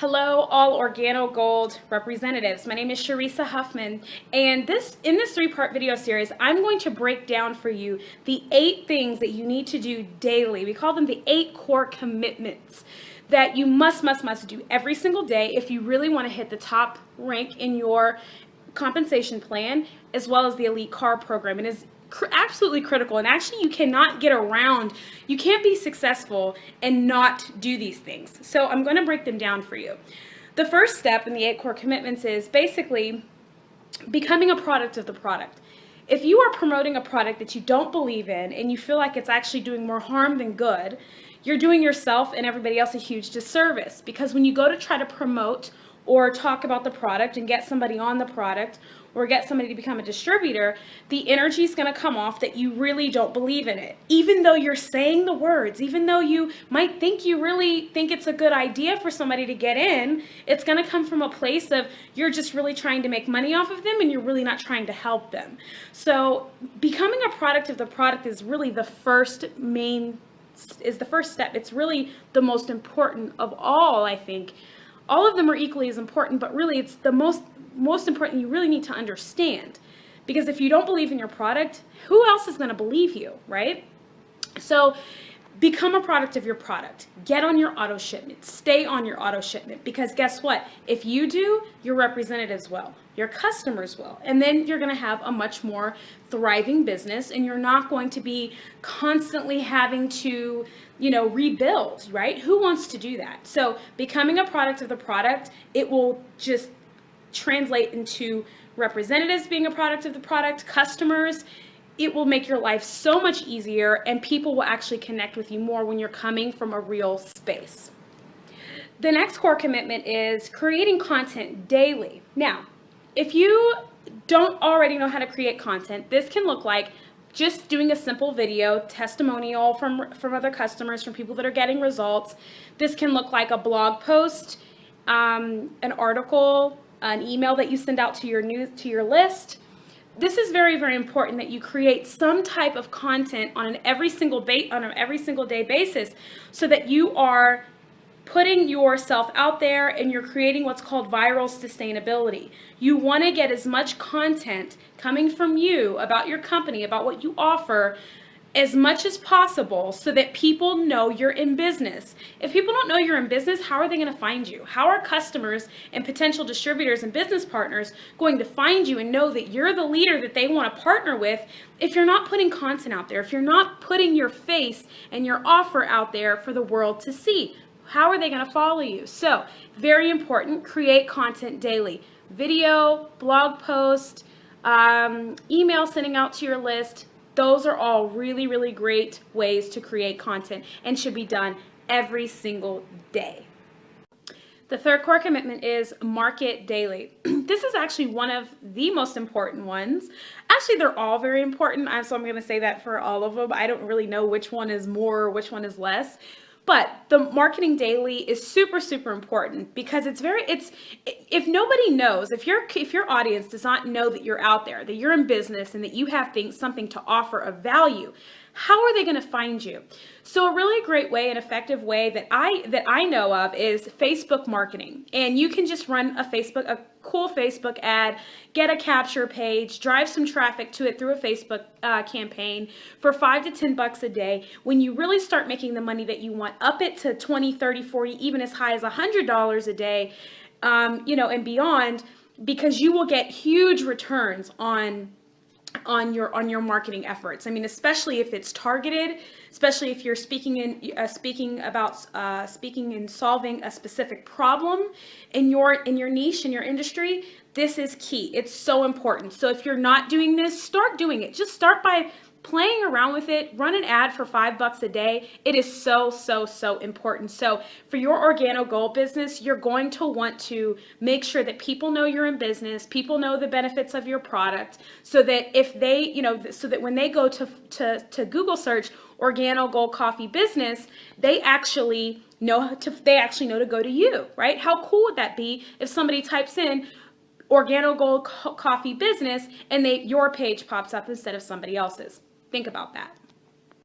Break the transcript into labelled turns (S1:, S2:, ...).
S1: Hello, all Organo Gold representatives. My name is Sharisa Huffman, and in this three-part video series, I'm going to break down for you the 8 things that you need to do daily. We call them the 8 core commitments that you must do every single day if you really want to hit the top rank in your compensation plan, as well as the elite car program. It is absolutely critical, and actually you cannot get around, you can't be successful and not do these things. So I'm going to break them down for you. The first step in the 8 core commitments is basically becoming a product of the product. If you are promoting a product that you don't believe in and you feel like it's actually doing more harm than good, you're doing yourself and everybody else a huge disservice, because when you go to try to promote or talk about the product and get somebody on the product or get somebody to become a distributor, the energy is going to come off that you really don't believe in it. Even though you're saying the words, even though you might think you really think it's a good idea for somebody to get in, it's going to come from a place of you're just really trying to make money off of them and you're really not trying to help them. So becoming a product of the product is really the first step. It's really the most important of all, I think. All of them are equally as important, but really it's the most important you really need to understand. Because if you don't believe in your product, who else is going to believe you, right? So become a product of your product. Get on your auto shipment. Stay on your auto shipment, because guess what? If you do, your representatives will, your customers will, and then you're going to have a much more thriving business, and you're not going to be constantly having to, rebuild, right? Who wants to do that? So becoming a product of the product, it will just translate into representatives being a product of the product, customers. It will make your life so much easier, and people will actually connect with you more when you're coming from a real space. The next core commitment is creating content daily. Now, if you don't already know how to create content, this can look like just doing a simple video testimonial from other customers, from people that are getting results. This can look like a blog post, an article, an email that you send out to your list. This is very, very important that you create some type of content on an every single day basis, so that you are putting yourself out there and you're creating what's called viral sustainability. You want to get as much content coming from you about your company, about what you offer, as much as possible, so that people know you're in business. If people don't know you're in business, how are they going to find you? How are customers and potential distributors and business partners going to find you and know that you're the leader that they want to partner with if you're not putting content out there, if you're not putting your face and your offer out there for the world to see? How are they going to follow you? So, very important, create content daily. Video, blog post, email sending out to your list. Those are all really, really great ways to create content and should be done every single day. The third core commitment is market daily. This is actually one of the most important ones. Actually, they're all very important, so I'm going to say that for all of them. I don't really know which one is more or which one is less. But the marketing daily is super, super important, because if nobody knows, if your audience does not know that you're out there, that you're in business, and that you have something to offer of value, how are they going to find you? So a really great way, an effective way that I know of is Facebook marketing. And you can just run a cool Facebook ad, get a capture page, drive some traffic to it through a Facebook campaign for $5 to $10 a day. When you really start making the money that you want, up it to 20, 30, 40, even as high as $100 a day, and beyond, because you will get huge returns on your marketing efforts. I mean, especially if it's targeted, especially if you're speaking and solving a specific problem in your niche, in your industry. This is key. It's so important. So if you're not doing this, start doing it. Just start by playing around with it. Run an ad for $5 a day. It is so, so, so important. So for your Organo Gold business, you're going to want to make sure that people know you're in business, people know the benefits of your product, so that if they, so that when they go to Google search Organo Gold Coffee Business, they actually know to go to you, right? How cool would that be if somebody types in Organo Gold Coffee Business and your page pops up instead of somebody else's? Think about that.